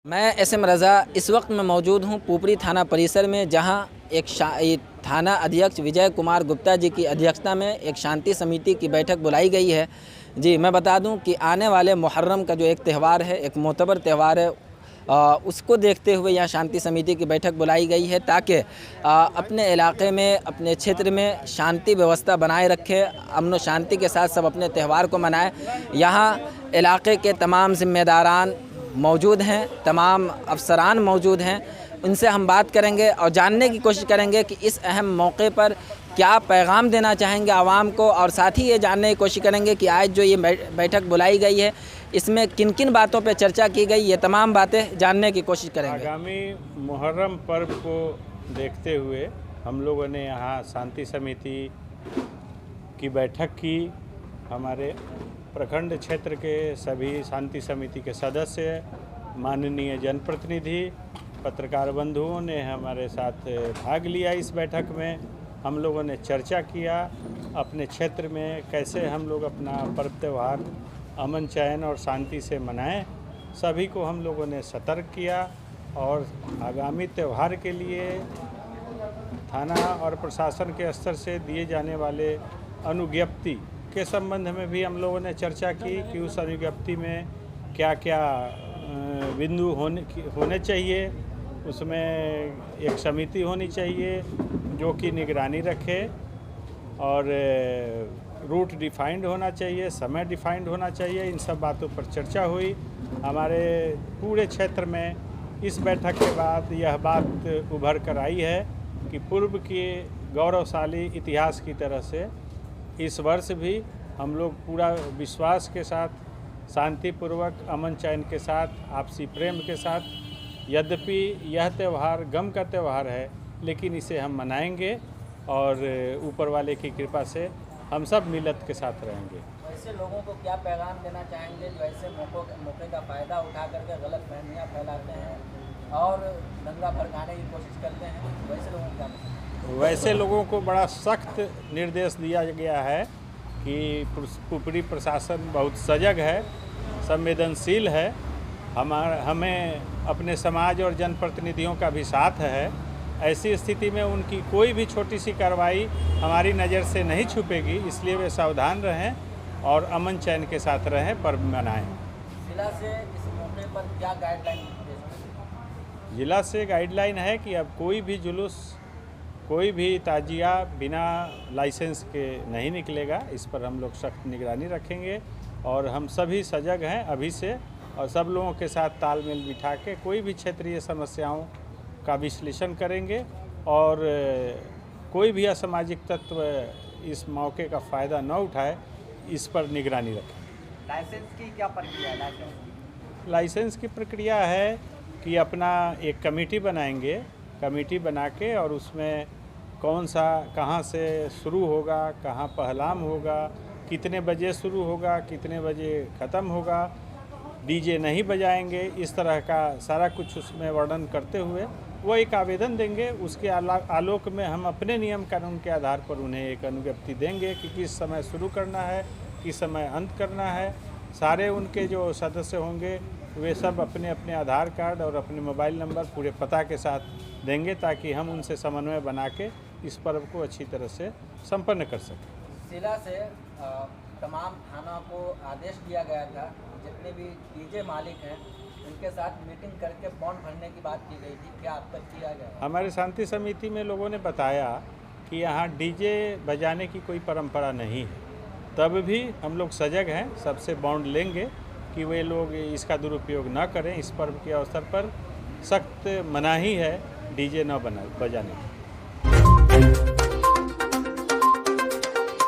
मैं एसएम रज़ा इस वक्त मैं मौजूद हूँ पुपरी थाना परिसर में, जहाँ एक थाना अध्यक्ष विजय कुमार गुप्ता जी की अध्यक्षता में एक शांति समिति की बैठक बुलाई गई है। जी, मैं बता दूं कि आने वाले मुहर्रम का जो एक त्यौहार है, एक मोतबर त्यौहार है, उसको देखते हुए यहाँ शांति समिति की बैठक बुलाई गई है ताकि अपने इलाके में, अपने क्षेत्र में शांति व्यवस्था बनाए रखे, अमन व शांति के साथ सब अपने त्यौहार को मनाएं। यहाँ इलाके के तमाम जिम्मेदारान मौजूद हैं, तमाम अफसरान मौजूद हैं। उनसे हम बात करेंगे और जानने की कोशिश करेंगे कि इस अहम मौके पर क्या पैगाम देना चाहेंगे आवाम को, और साथ ही ये जानने की कोशिश करेंगे कि आज जो ये बैठक बुलाई गई है इसमें किन किन बातों पर चर्चा की गई, ये तमाम बातें जानने की कोशिश करेंगे। आगामी मुहर्रम पर्व को देखते हुए हम लोगों ने यहाँ शांति समिति की बैठक की। हमारे प्रखंड क्षेत्र के सभी शांति समिति के सदस्य, माननीय जनप्रतिनिधि, पत्रकार बंधुओं ने हमारे साथ भाग लिया। इस बैठक में हम लोगों ने चर्चा किया अपने क्षेत्र में कैसे हम लोग अपना पर्व त्यौहार अमन चैन और शांति से मनाएं। सभी को हम लोगों ने सतर्क किया और आगामी त्यौहार के लिए थाना और प्रशासन के स्तर से दिए जाने वाले अनुज्ञप्ति के संबंध में भी हम लोगों ने चर्चा की कि उस अनुज्ञप्ति में क्या क्या बिंदु होने चाहिए। उसमें एक समिति होनी चाहिए जो कि निगरानी रखे, और रूट डिफाइंड होना चाहिए, समय डिफाइंड होना चाहिए। इन सब बातों पर चर्चा हुई। हमारे पूरे क्षेत्र में इस बैठक के बाद यह बात उभर कर आई है कि पूर्व के गौरवशाली इतिहास की तरह से इस वर्ष भी हम लोग पूरा विश्वास के साथ, शांतिपूर्वक, अमन चैन के साथ, आपसी प्रेम के साथ, यद्यपि यह त्यौहार गम का त्यौहार है, लेकिन इसे हम मनाएंगे और ऊपर वाले की कृपा से हम सब मिलत के साथ रहेंगे। ऐसे लोगों को क्या पैगाम देना चाहेंगे जो ऐसे मौके का फ़ायदा उठा करके गलत फहमियाँ फैलाते हैं और दंगा भड़काने की कोशिश करते हैं? वैसे लोगों को क्या? वैसे लोगों को बड़ा सख्त निर्देश दिया गया है कि पुपरी प्रशासन बहुत सजग है, संवेदनशील है। हमें अपने समाज और जनप्रतिनिधियों का भी साथ है। ऐसी स्थिति में उनकी कोई भी छोटी सी कार्रवाई हमारी नज़र से नहीं छुपेगी, इसलिए वे सावधान रहें और अमन चैन के साथ रहें, पर्व मनाएं। जिला से इस मौके पर क्या गाइडलाइन? जिला से गाइडलाइन है कि अब कोई भी जुलूस, कोई भी ताजिया बिना लाइसेंस के नहीं निकलेगा। इस पर हम लोग सख्त निगरानी रखेंगे और हम सभी सजग हैं अभी से, और सब लोगों के साथ तालमेल बिठा के कोई भी क्षेत्रीय समस्याओं का विश्लेषण करेंगे और कोई भी असामाजिक तत्व इस मौके का फ़ायदा न उठाए, इस पर निगरानी रखें। लाइसेंस की क्या प्रक्रिया है? लाइसेंस की प्रक्रिया है कि अपना एक कमेटी बनाएंगे, कमेटी बना के, और उसमें कौन सा कहाँ से शुरू होगा, कहाँ पहलाम होगा, कितने बजे शुरू होगा, कितने बजे ख़त्म होगा, डीजे नहीं बजाएंगे, इस तरह का सारा कुछ उसमें वर्णन करते हुए वो एक आवेदन देंगे। उसके आलोक में हम अपने नियम कानून के आधार पर उन्हें एक अनुज्ञप्ति देंगे कि किस समय शुरू करना है, किस समय अंत करना है। सारे उनके जो सदस्य होंगे वे सब अपने अपने आधार कार्ड और अपने मोबाइल नंबर पूरे पता के साथ देंगे, ताकि हम उनसे समन्वय बना के इस पर्व को अच्छी तरह से संपन्न कर सकें। जिला से तमाम थाना को आदेश दिया गया था, जितने भी डीजे मालिक हैं उनके साथ मीटिंग करके बॉन्ड भरने की बात की गई थी, क्या अब तक किया गया? हमारे शांति समिति में लोगों ने बताया कि यहाँ डीजे बजाने की कोई परंपरा नहीं है, तब भी हम लोग सजग हैं, सबसे बॉन्ड लेंगे कि वे लोग इसका दुरुपयोग न करें। इस पर्व के अवसर पर सख्त मनाही है डीजे न बजाने की।